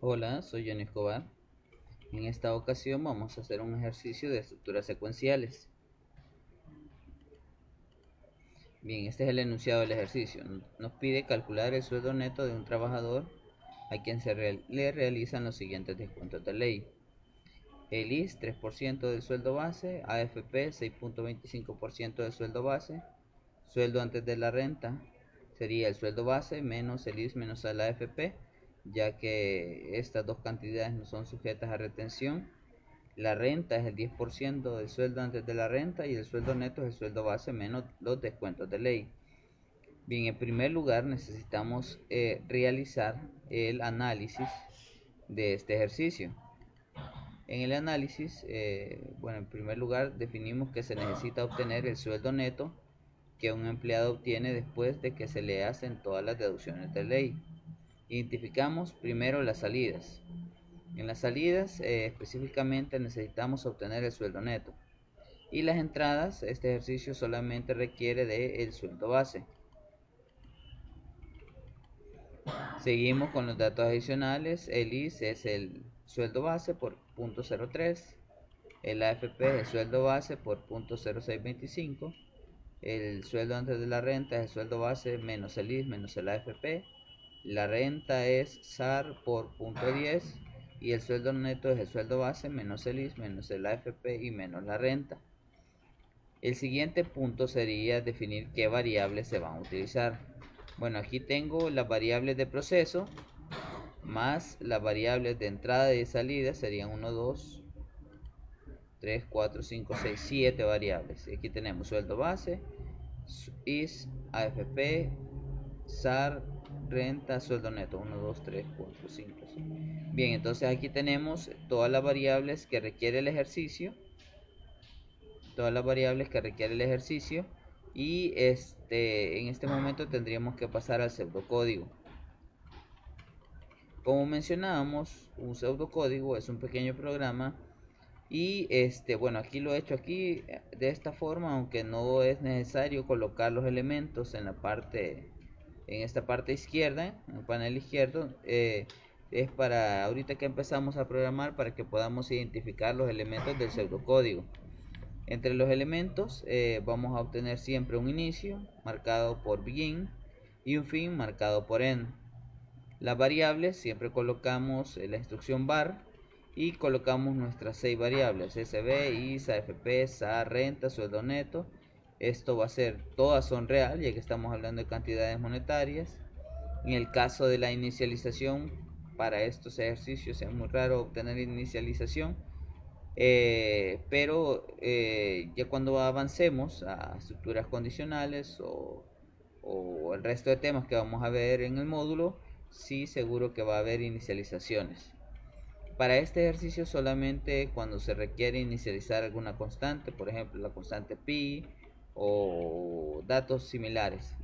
Hola, soy Johnny Escobar. En esta ocasión vamos a hacer un ejercicio de estructuras secuenciales. Bien, este es el enunciado del ejercicio. Nos pide calcular el sueldo neto de un trabajador a quien le realizan los siguientes descuentos de ley. El IS 3% del sueldo base, AFP 6.25% del sueldo base, sueldo antes de la renta sería el sueldo base menos el IS menos el AFP, ya que estas dos cantidades no son sujetas a retención. La renta es el 10% del sueldo antes de la renta y el sueldo neto es el sueldo base menos los descuentos de ley. Bien, en primer lugar necesitamos realizar el análisis de este ejercicio. En el análisis, en primer lugar definimos que se necesita obtener el sueldo neto que un empleado obtiene después de que se le hacen todas las deducciones de ley. Identificamos primero las salidas. En las salidas específicamente necesitamos obtener el sueldo neto. Y las entradas, este ejercicio solamente requiere del sueldo base. Seguimos con los datos adicionales. El IS es el sueldo base por 0.03. El AFP es el sueldo base por 0.0625. El sueldo antes de la renta es el sueldo base menos el IS menos el AFP. La renta es SAR por 0.10 y el sueldo neto es el sueldo base menos el IS menos el AFP y menos la renta. El siguiente punto sería definir qué variables se van a utilizar. Bueno, aquí tengo las variables de proceso más las variables de entrada y de salida, serían 1, 2, 3, 4, 5, 6, 7 variables. Aquí tenemos sueldo base, IS, AFP, SAR, renta, sueldo neto, 1, 2, 3, 4, 5, 6. Bien, entonces aquí tenemos todas las variables que requiere el ejercicio. Y en este momento tendríamos que pasar al pseudocódigo. Como mencionábamos, un pseudocódigo es un pequeño programa y aquí lo he hecho aquí de esta forma, aunque no es necesario colocar los elementos en esta parte izquierda, en el panel izquierdo. Es para ahorita que empezamos a programar, para que podamos identificar los elementos del pseudocódigo. Entre los elementos vamos a obtener siempre un inicio marcado por begin y un fin marcado por end. Las variables siempre colocamos la instrucción var y colocamos nuestras 6 variables: SB, IS, AFP, SAR, renta, sueldo neto. Esto va a ser, todas son real, ya que estamos hablando de cantidades monetarias. En el caso de la inicialización, para estos ejercicios es muy raro obtener inicialización, pero ya cuando avancemos a estructuras condicionales o el resto de temas que vamos a ver en el módulo, sí, seguro que va a haber inicializaciones. Para este ejercicio solamente cuando se requiere inicializar alguna constante, por ejemplo la constante pi o datos similares.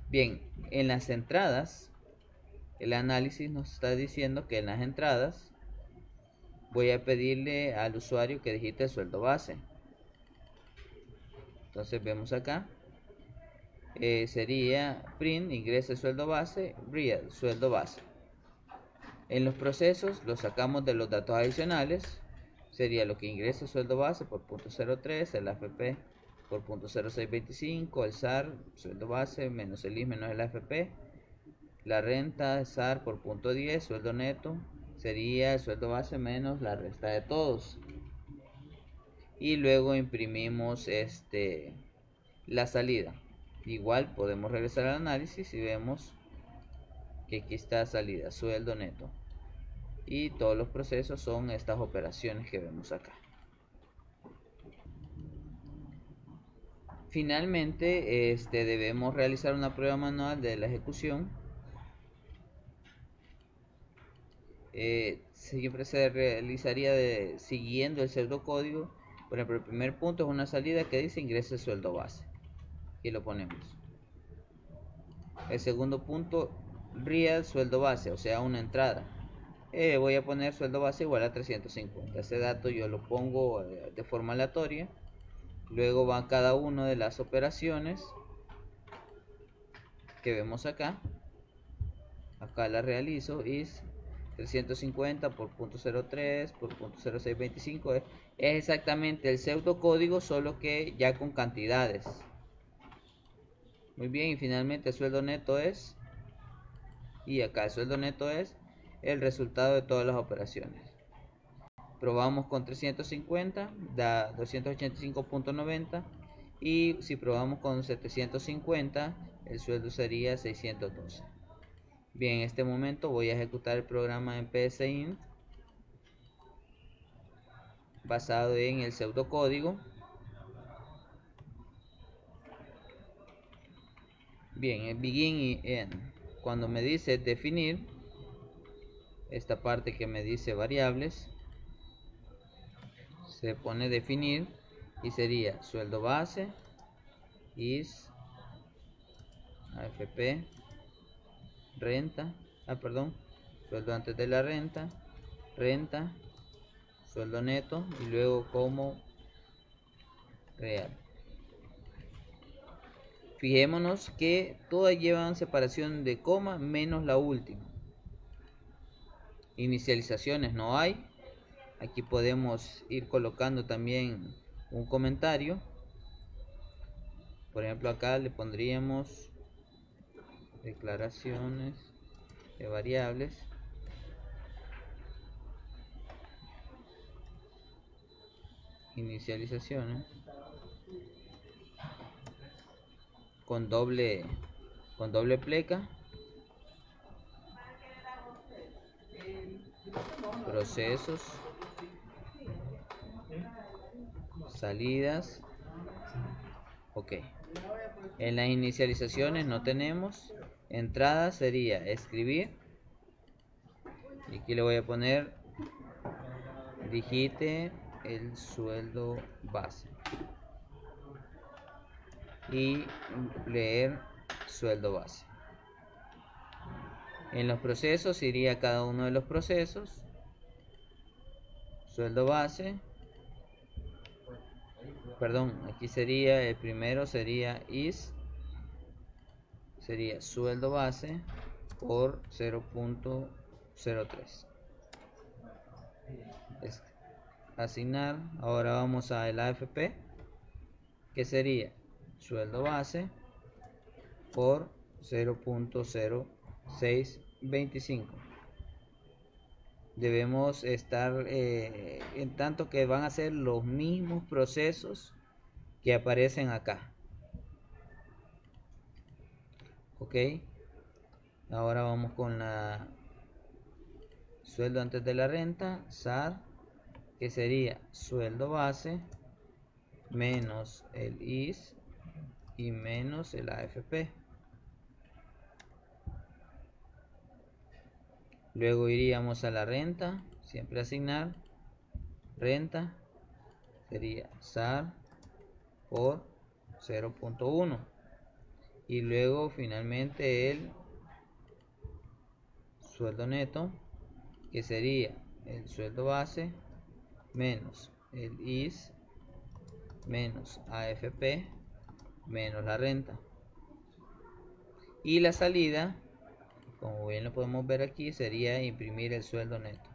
Bien, en las entradas, el análisis nos está diciendo que en las entradas voy a pedirle al usuario que digite el sueldo base. Entonces vemos acá, sería print, ingresa el sueldo base, real, sueldo base. En los procesos lo sacamos de los datos adicionales, sería lo que ingresa el sueldo base por 0.03, el AFP por 0.0625, el SAR, sueldo base, menos el IS menos el AFP, la renta SAR por 0.10, sueldo neto, sería el sueldo base menos la resta de todos. Y luego imprimimos la salida. Igual podemos regresar al análisis y vemos que aquí está salida, sueldo neto. Y todos los procesos son estas operaciones que vemos acá. Finalmente, debemos realizar una prueba manual de la ejecución. Siempre se realizaría siguiendo el pseudocódigo. Por ejemplo, el primer punto es una salida que dice ingrese el sueldo base. Y lo ponemos. El segundo punto, real sueldo base, o sea, una entrada. Voy a poner sueldo base igual a 350. Ese dato yo lo pongo de forma aleatoria. Luego va cada una de las operaciones que vemos acá. Acá la realizo, is 350 por .03 por .0625 es exactamente el pseudocódigo, solo que ya con cantidades. Muy bien, y finalmente el sueldo neto es, y acá el sueldo neto es el resultado de todas las operaciones. Probamos con 350, da 285.90, y si probamos con 750, el sueldo sería 612. Bien, en este momento voy a ejecutar el programa en PSINT basado en el pseudocódigo. Bien, el begin y end. Cuando me dice definir, esta parte que me dice variables, se pone definir y sería sueldo base is AFP renta, sueldo antes de la renta, sueldo neto y luego como real. Fijémonos que todas llevan separación de coma menos la última. Inicializaciones no hay. Aquí podemos ir colocando también un comentario. Por ejemplo, acá le pondríamos declaraciones de variables. Inicializaciones con doble pleca. Procesos, salidas. Ok. En las inicializaciones no tenemos. Entrada sería escribir. Y aquí le voy a poner digite el sueldo base. Y leer sueldo base. En los procesos iría cada uno de los procesos. Sueldo base. Perdón, aquí sería el primero, sería is, sería sueldo base por 0.03. Asignar. Ahora vamos a el AFP, que sería sueldo base por 0.0625. Debemos estar en tanto que van a ser los mismos procesos que aparecen acá. Ok, ahora vamos con la sueldo antes de la renta, SAR, que sería sueldo base menos el IS y menos el AFP. Luego iríamos a la renta, siempre asignar, renta, sería SAR por 0.1. Y luego finalmente el sueldo neto, que sería el sueldo base menos el IS menos AFP menos la renta. Y la salida, como bien lo podemos ver aquí, sería imprimir el sueldo neto.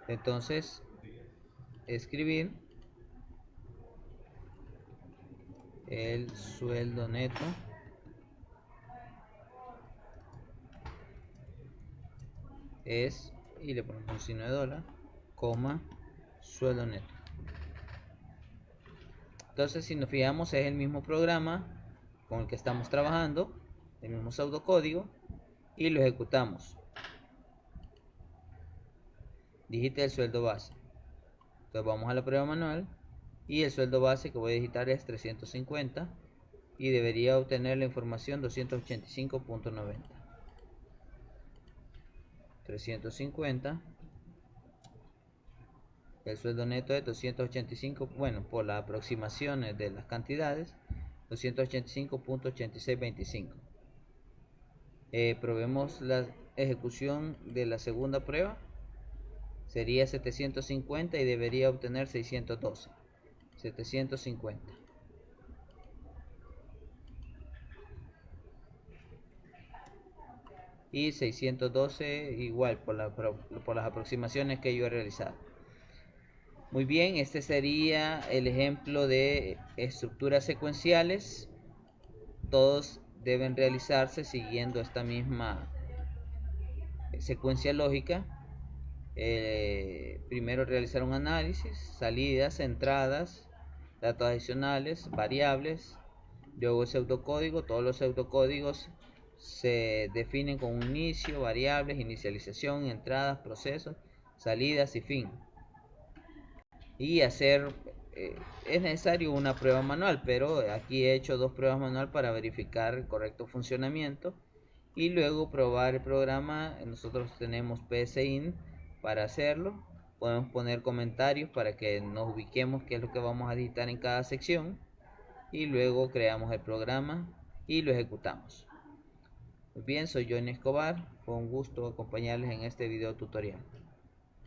Entonces, escribir el sueldo neto es, y le ponemos un signo de dólar, coma, sueldo neto. Entonces, si nos fijamos, es el mismo programa con el que estamos trabajando, el mismo pseudocódigo, y lo ejecutamos. Digite el sueldo base. Entonces vamos a la prueba manual y el sueldo base que voy a digitar es 350 y debería obtener la información 285.90. 350. El sueldo neto es 285, bueno, por las aproximaciones de las cantidades, 285.8625. Probemos la ejecución de la segunda prueba. Sería 750 y debería obtener 612. 750. y 612 igual por las aproximaciones que yo he realizado. Muy bien, este sería el ejemplo de estructuras secuenciales. Todos deben realizarse siguiendo esta misma secuencia lógica. Primero realizar un análisis, salidas, entradas, datos adicionales, variables, luego el pseudocódigo. Todos los pseudocódigos se definen con un inicio, variables, inicialización, entradas, procesos, salidas y fin. Y hacer, es necesario una prueba manual, pero aquí he hecho 2 pruebas manual para verificar el correcto funcionamiento y luego probar el programa. Nosotros tenemos PSIN para hacerlo. Podemos poner comentarios para que nos ubiquemos qué es lo que vamos a digitar en cada sección y luego creamos el programa y lo ejecutamos. Muy bien, soy Johnny Escobar, fue un gusto acompañarles en este video tutorial.